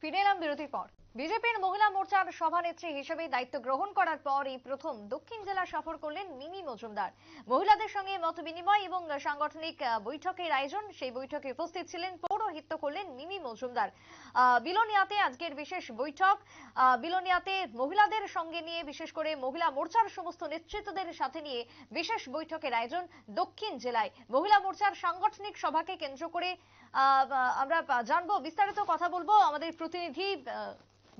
ফিরে এলাম বিরতির পর। বিজেপির মহিলা মোর্চার সভানেত্রী হিসেবে দায়িত্ব গ্রহণ করার পর এই প্রথম দক্ষিণ জেলা সফর করলেন মিমি মজুমদার। মহিলাদের সঙ্গে মত বিনিময় এবং সাংগঠনিক বৈঠকের আয়োজন, সেই বৈঠকে উপস্থিত ছিলেন, পৌরোহিত্য করলেন মিমি মজুমদার। বিলোনিয়াতে আজকের বিশেষ বৈঠক। বিলোনিয়াতে মহিলাদের সঙ্গে নিয়ে, বিশেষ করে মহিলা মোর্চার সমস্ত নেতৃত্বদের সাথে নিয়ে বিশেষ বৈঠকের আয়োজন দক্ষিণ জেলায়। মহিলা মোর্চার সাংগঠনিক সভাকে কেন্দ্র করে আমরা জানবো, বিস্তারিত কথা বলবো। আমাদের প্রতিনিধি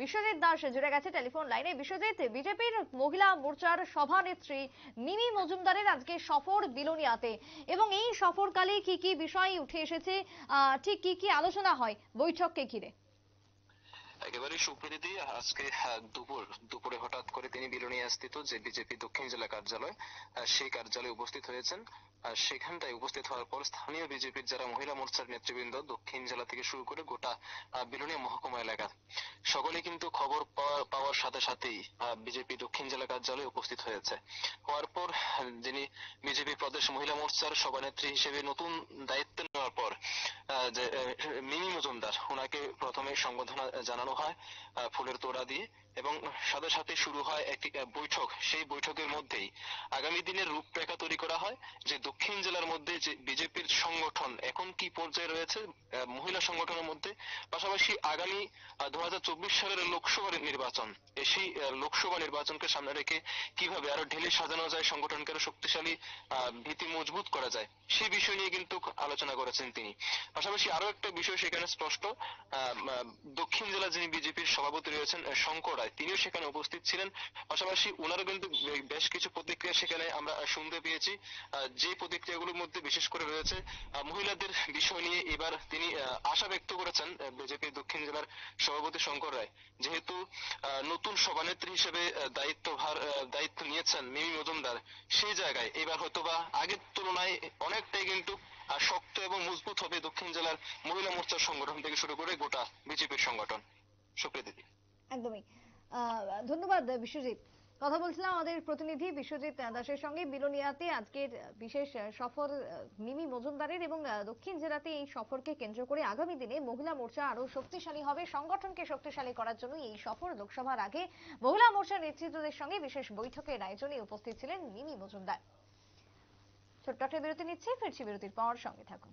বিশ্বজিৎ দাস জুড়ে গেছে টেলিফোন লাইনে। বিশ্বজিৎ, বিজেপির মহিলা মোর্চার সভানেত্রী মিমি মজুমদারের আজকে সফর বিলোনিয়াতে, এবং এই সফরকালে কি কি বিষয় উঠে এসেছে, ঠিক কি কি আলোচনা হয় বৈঠককে ঘিরে? একেবারে সুপ্রীতি, আজকে দুপুরে হঠাৎ করে তিনি বিলোনিয়া স্থিত যে বিজেপি দক্ষিণ জেলা কার্যালয়, সেই কার্যালয়ে উপস্থিত হয়েছেন। সেখানটায় উপস্থিত হওয়ার পর স্থানীয় বিজেপির যারা মহিলা মোর্চার নেতৃবৃন্দ দক্ষিণ জেলা থেকে শুরু করে গোটা বিলোনিয়া মহকুমা এলাকা সকলে কিন্তু খবর পাওয়ার সাথে সাথেই বিজেপি দক্ষিণ জেলা কার্যালয়ে উপস্থিত হয়েছে। হওয়ার পর যিনি বিজেপি প্রদেশ মহিলা মোর্চার সভানেত্রী হিসেবে নতুন দায়িত্ব নেওয়ার পর যে মিমি মজুমদার, ওনাকে প্রথমে সংবর্ধনা জানানো হয় ফুলের তোড়া দিয়ে, এবং সাথে সাথে শুরু হয় একটি বৈঠক। সেই বৈঠকের মধ্যেই আগামী দিনের রূপরেখা তৈরি করা হয় যে দক্ষিণ জেলার মধ্যে যে বিজেপির সংগঠন এখন কি পর্যায়ে রয়েছে মহিলা সংগঠনের মধ্যে, পাশাপাশি আগামী 2024 সালের লোকসভা নির্বাচন, সেই লোকসভা নির্বাচনকে সামনে রেখে কিভাবে আরো ঢেলে সাজানো যায়, সংগঠনকে আরো শক্তিশালী ভিত্তি মজবুত করা যায়, সেই বিষয় নিয়ে কিন্তু আলোচনা করেছেন তিনি। পাশাপাশি আরো একটা বিষয় সেখানে স্পষ্ট, দক্ষিণ জেলা যিনি বিজেপির সভাপতি রয়েছেন শঙ্কর রায়, তিনিও সেখানে উপস্থিত ছিলেন। পাশাপাশি ওনারও কিন্তু বেশ কিছু প্রতিক্রিয়া সেখানে আমরা শুনতে পেয়েছি। যে প্রতিক্রিয়াগুলোর মধ্যে বিশেষ করে রয়েছে মহিলাদের বিষয় নিয়ে। এবার তিনি আশা ব্যক্ত করেছেন, বিজেপি দক্ষিণ জেলার সভাপতি শঙ্কর রায় যেহেতু নতুন সভানেত্রী হিসেবে দায়িত্ব নিয়েছেন মিমি মজুমদার, সেই জায়গায় এবার হয়তোবা আগের তুলনায় অনেকটাই কিন্তু শক্ত এবং মজবুত হবে দক্ষিণ জেলার মহিলা মোর্চার সংগঠন থেকে শুরু করে গোটা বিজেপির সংগঠন। সুপ্রীতি। একদমই ধন্যবাদ বিশ্বজিৎ। কথা বলছিলাম আমাদের প্রতিনিধি বিশ্বজিৎ দাসের সঙ্গে। বিলোনিয়াতে আজকের বিশেষ সফর মিমি মজুমদারের, এবং দক্ষিণ জেলাতে এই সফরকে কেন্দ্র করে আগামী দিনে মহিলা মোর্চা আরো শক্তিশালী হবে, সংগঠনকে শক্তিশালী করার জন্য এই সফর। লোকসভার আগে মহিলা মোর্চার নেতৃত্বদের সঙ্গে বিশেষ বৈঠকের আয়োজনে উপস্থিত ছিলেন মিমি মজুমদার। ছোট্ট একটা বিরতি নিচ্ছি, ফিরছি বিরতির পর, সঙ্গে থাকুন।